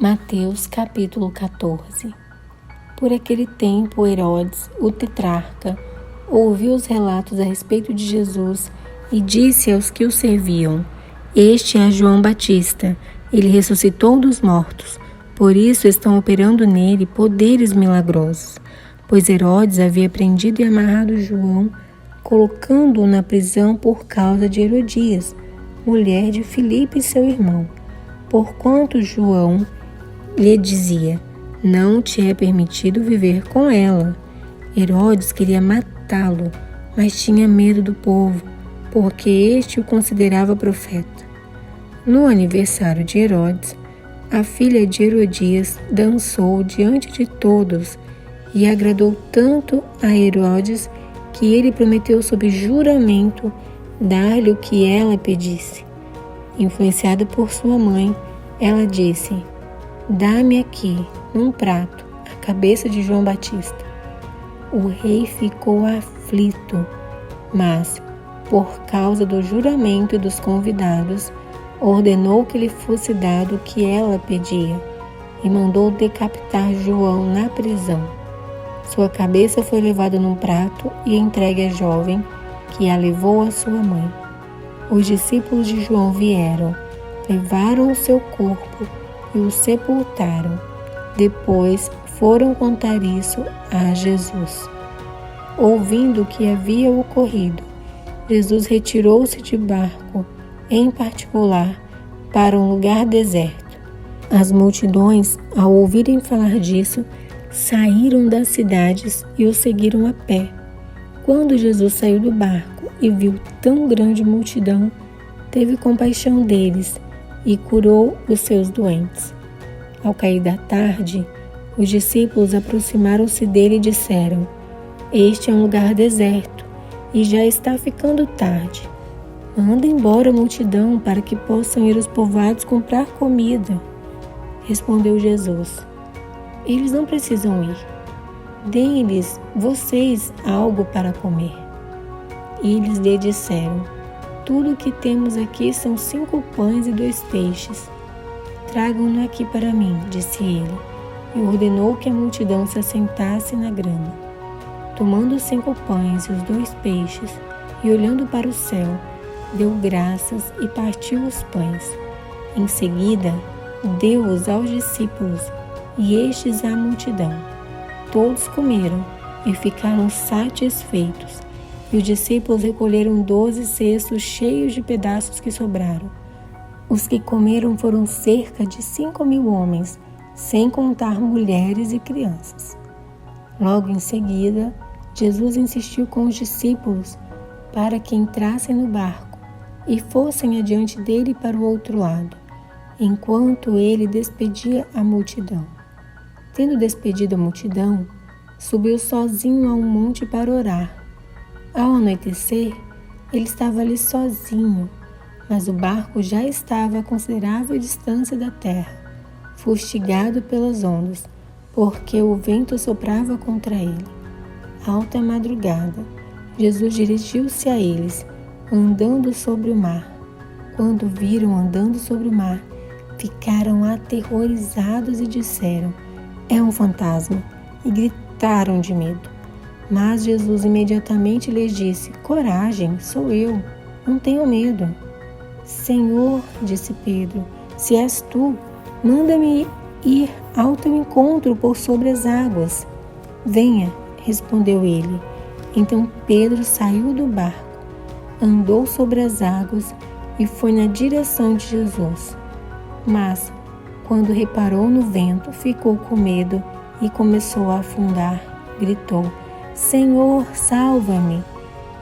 Mateus capítulo 14. Por aquele tempo, Herodes, o tetrarca, ouviu os relatos a respeito de Jesus e disse aos que o serviam: Este é João Batista, ele ressuscitou dos mortos, por isso estão operando nele poderes milagrosos. Pois Herodes havia prendido e amarrado João, colocando-o na prisão por causa de Herodias, mulher de Filipe, seu irmão, porquanto João lhe dizia: não te é permitido viver com ela. Herodes queria matá-lo, mas tinha medo do povo, porque este o considerava profeta. No aniversário de Herodes, a filha de Herodias dançou diante de todos e agradou tanto a Herodes que ele prometeu sob juramento dar-lhe o que ela pedisse. Influenciada por sua mãe, ela disse: dá-me aqui, num prato, a cabeça de João Batista. O rei ficou aflito, mas, por causa do juramento e dos convidados, ordenou que lhe fosse dado o que ela pedia e mandou decapitar João na prisão. Sua cabeça foi levada num prato e entregue à jovem, que a levou à sua mãe. Os discípulos de João vieram, levaram o seu corpo e o sepultaram. Depois foram contar isso a Jesus. Ouvindo o que havia ocorrido, Jesus retirou-se de barco, em particular, para um lugar deserto. As multidões, ao ouvirem falar disso, saíram das cidades e o seguiram a pé. Quando Jesus saiu do barco e viu tão grande multidão, teve compaixão deles e curou os seus doentes. Ao cair da tarde, os discípulos aproximaram-se dele e disseram: Este é um lugar deserto e já está ficando tarde. Manda embora a multidão para que possam ir aos povoados comprar comida. Respondeu Jesus: Eles não precisam ir. Deem-lhes vocês algo para comer. E eles lhe disseram: Tudo o que temos aqui são 5 pães e 2 peixes. Tragam-no aqui para mim, disse ele, e ordenou que a multidão se assentasse na grama. Tomando os 5 pães e os 2 peixes, e olhando para o céu, deu graças e partiu os pães. Em seguida, deu-os aos discípulos, e estes à multidão. Todos comeram e ficaram satisfeitos, e os discípulos recolheram 12 cestos cheios de pedaços que sobraram. Os que comeram foram cerca de 5.000 homens, sem contar mulheres e crianças. Logo em seguida, Jesus insistiu com os discípulos para que entrassem no barco e fossem adiante dele para o outro lado, enquanto ele despedia a multidão. Tendo despedido a multidão, subiu sozinho a um monte para orar. Ao anoitecer, ele estava ali sozinho, mas o barco já estava a considerável distância da terra, fustigado pelas ondas, porque o vento soprava contra ele. Alta madrugada, Jesus dirigiu-se a eles, andando sobre o mar. Quando viram andando sobre o mar, ficaram aterrorizados e disseram: É um fantasma, e gritaram de medo. Mas Jesus imediatamente lhes disse: Coragem, sou eu, não tenham medo. Senhor, disse Pedro, se és tu, manda-me ir ao teu encontro por sobre as águas. Venha, respondeu ele. Então Pedro saiu do barco, andou sobre as águas e foi na direção de Jesus. Mas, quando reparou no vento, ficou com medo e começou a afundar. Gritou: Senhor, salva-me!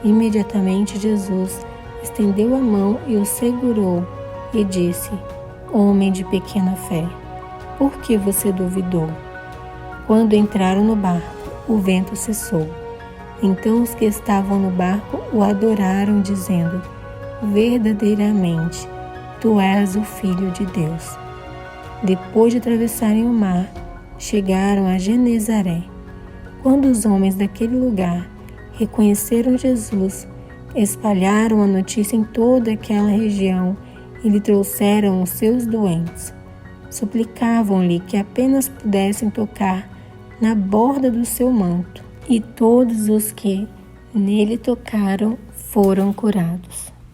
Imediatamente Jesus estendeu a mão e o segurou e disse: Homem de pequena fé, por que você duvidou? Quando entraram no barco, o vento cessou. Então os que estavam no barco o adoraram, dizendo: Verdadeiramente, tu és o Filho de Deus. Depois de atravessarem o mar, chegaram a Genezaré. Quando os homens daquele lugar reconheceram Jesus, espalharam a notícia em toda aquela região e lhe trouxeram os seus doentes. suplicavam-lhe que apenas pudessem tocar na borda do seu manto, e todos os que nele tocaram foram curados.